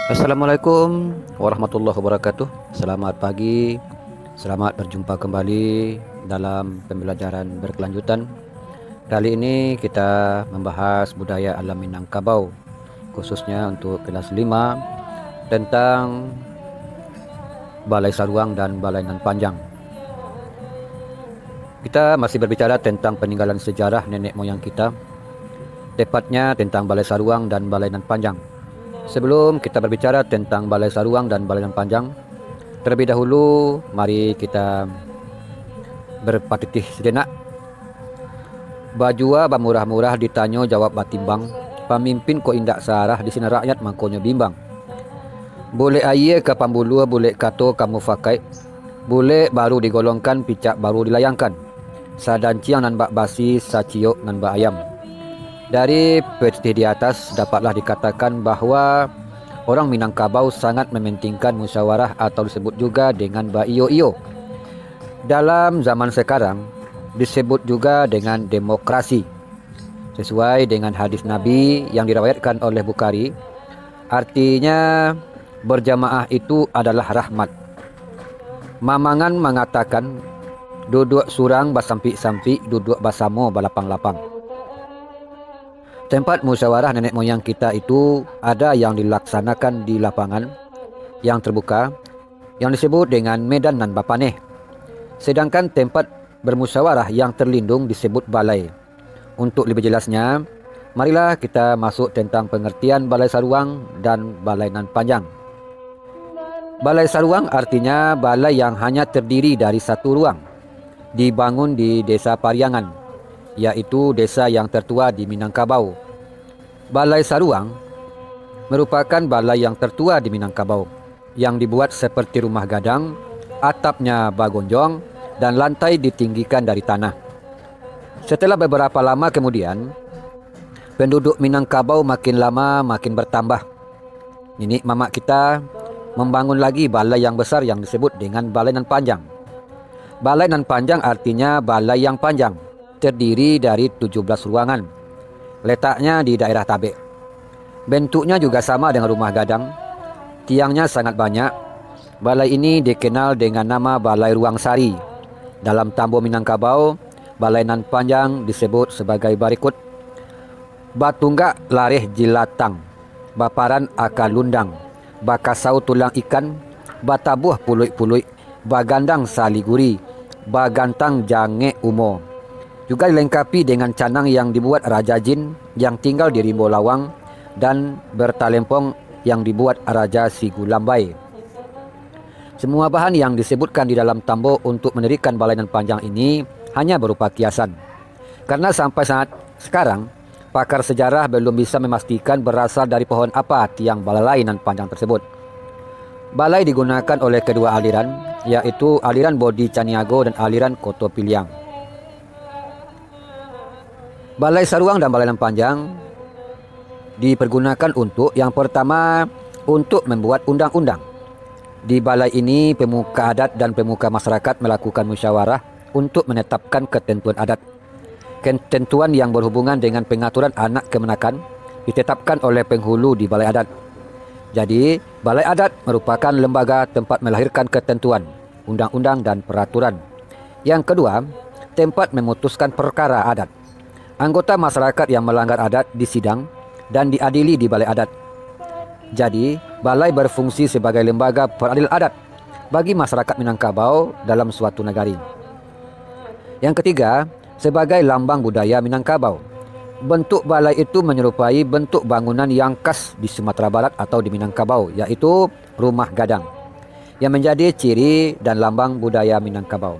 Assalamualaikum warahmatullahi wabarakatuh. Selamat pagi. Selamat berjumpa kembali dalam pembelajaran berkelanjutan. Kali ini kita membahas budaya alam Minangkabau, khususnya untuk kelas 5 tentang Balai Saruang dan Balai Nan Panjang. Kita masih berbicara tentang peninggalan sejarah nenek moyang kita, tepatnya tentang Balai Saruang dan Balai Nan Panjang. Sebelum kita berbicara tentang Balai Saruang dan Balai Nan Panjang, terlebih dahulu mari kita berpatitih sejenak. Bajua bamurah-murah ditanyo jawab batimbang, pamimpin ko indak sarah di sini rakyat mangkonyo bimbang. Boleh aye ke pambulua, boleh kato kamu fakai, boleh baru digolongkan, picak baru dilayangkan. Sadanciang nan bak basi, saciok nan bak ayam. Dari petitih di atas dapatlah dikatakan bahwa orang Minangkabau sangat mementingkan musyawarah atau disebut juga dengan Ba-iyo-iyo. Dalam zaman sekarang disebut juga dengan demokrasi. Sesuai dengan hadis Nabi yang diriwayatkan oleh Bukhari, artinya berjamaah itu adalah rahmat. Mamangan mengatakan duduk surang basampi-sampi, duduk basamo balapang-lapang. Tempat musyawarah nenek moyang kita itu ada yang dilaksanakan di lapangan yang terbuka yang disebut dengan medan nan bapaneh. Sedangkan tempat bermusyawarah yang terlindung disebut balai. Untuk lebih jelasnya, marilah kita masuk tentang pengertian Balai Saruang dan Balai Nan Panjang. Balai Saruang artinya balai yang hanya terdiri dari satu ruang, dibangun di Desa Pariangan, yaitu desa yang tertua di Minangkabau. Balai Saruang merupakan balai yang tertua di Minangkabau, yang dibuat seperti rumah gadang, atapnya bagonjong dan lantai ditinggikan dari tanah. Setelah beberapa lama kemudian, penduduk Minangkabau makin lama makin bertambah. Nenek mamak kita membangun lagi balai yang besar yang disebut dengan Balai Nan Panjang. Balai Nan Panjang artinya balai yang panjang, terdiri dari 17 ruangan. Letaknya di daerah Tabek. Bentuknya juga sama dengan rumah gadang. Tiangnya sangat banyak. Balai ini dikenal dengan nama Balai Ruang Sari. Dalam Tambo Minangkabau, Balai Nan Panjang disebut sebagai Barikut. Batunggak lareh jilatang, baparan akal lundang, bakasau tulang ikan, batabuh puluik-puluik, bagandang saliguri, bagantang jange umo. Juga dilengkapi dengan canang yang dibuat Raja Jin yang tinggal di Rimbo Lawang dan bertalempong yang dibuat Raja Sigu Lambai. Semua bahan yang disebutkan di dalam tambo untuk mendirikan Balai Nan Panjang ini hanya berupa kiasan. Karena sampai saat sekarang, pakar sejarah belum bisa memastikan berasal dari pohon apa tiang Balai Nan Panjang tersebut. Balai digunakan oleh kedua aliran, yaitu aliran Bodi Caniago dan aliran Koto Piliang. Balai Saruang dan Balai Nan Panjang dipergunakan untuk yang pertama untuk membuat undang-undang. Di balai ini pemuka adat dan pemuka masyarakat melakukan musyawarah untuk menetapkan ketentuan adat. Ketentuan yang berhubungan dengan pengaturan anak kemenakan ditetapkan oleh penghulu di balai adat. Jadi, balai adat merupakan lembaga tempat melahirkan ketentuan, undang-undang dan peraturan. Yang kedua, tempat memutuskan perkara adat. Anggota masyarakat yang melanggar adat disidang dan diadili di balai adat. Jadi, balai berfungsi sebagai lembaga peradil adat bagi masyarakat Minangkabau dalam suatu negari. Yang ketiga, sebagai lambang budaya Minangkabau. Bentuk balai itu menyerupai bentuk bangunan yang khas di Sumatera Barat atau di Minangkabau, yaitu rumah gadang, yang menjadi ciri dan lambang budaya Minangkabau.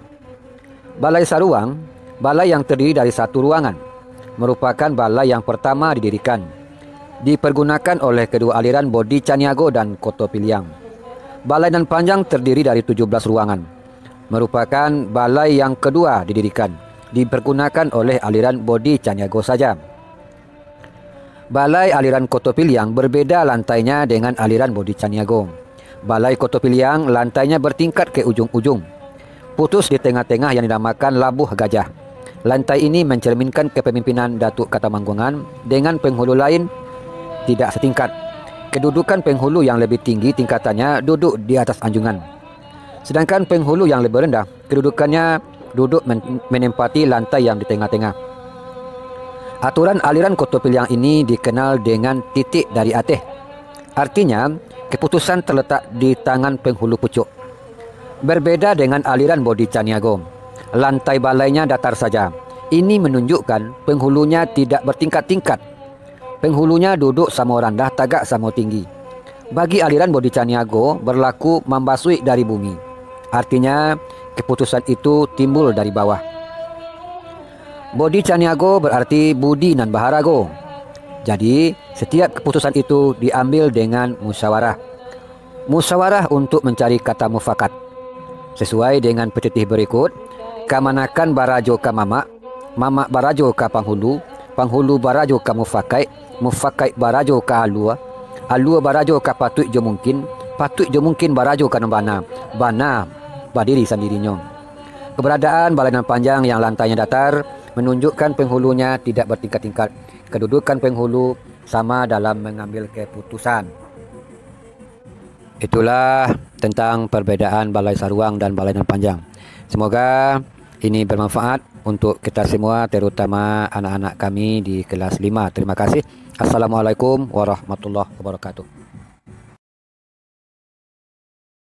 Balai Saruang, balai yang terdiri dari satu ruangan, merupakan balai yang pertama didirikan. Dipergunakan oleh kedua aliran Bodi Caniago dan Koto Piliang. Balai Nan Panjang terdiri dari 17 ruangan. Merupakan balai yang kedua didirikan. Dipergunakan oleh aliran Bodi Caniago saja. Balai aliran Koto Piliang berbeda lantainya dengan aliran Bodi Caniago. Balai Koto Piliang lantainya bertingkat ke ujung-ujung, putus di tengah-tengah yang dinamakan Labuh Gajah. Lantai ini mencerminkan kepemimpinan Datuk Katamanggungan dengan penghulu lain tidak setingkat. Kedudukan penghulu yang lebih tinggi tingkatannya duduk di atas anjungan. Sedangkan penghulu yang lebih rendah kedudukannya duduk menempati lantai yang di tengah-tengah. Aturan aliran Kota Piliang ini dikenal dengan titik dari atas. Artinya, keputusan terletak di tangan penghulu pucuk. Berbeda dengan aliran Bodi Caniago, lantai balainya datar saja. Ini menunjukkan penghulunya tidak bertingkat-tingkat. Penghulunya duduk sama rendah, tagak sama tinggi. Bagi aliran Bodi Caniago berlaku membasui dari bumi. Artinya keputusan itu timbul dari bawah. Bodi Caniago berarti budi nan baharago. Jadi setiap keputusan itu diambil dengan musyawarah. Musyawarah untuk mencari kata mufakat. Sesuai dengan petitih berikut, kamanakan barajo ka mamak, mamak barajo ka panghulu, panghulu barajo ka mufakai, mufakai barajo ka alua, alua barajo ka patut jo mungkin, patut jo mungkin barajo ka bana, bana berdiri sendirinya. Keberadaan balainan panjang yang lantainya datar menunjukkan penghulunya tidak bertingkat-tingkat. Kedudukan penghulu sama dalam mengambil keputusan. Itulah tentang perbedaan balai saruang dan balainan panjang. Semoga ini bermanfaat untuk kita semua, terutama anak-anak kami di kelas 5. Terima kasih. Assalamualaikum warahmatullahi wabarakatuh.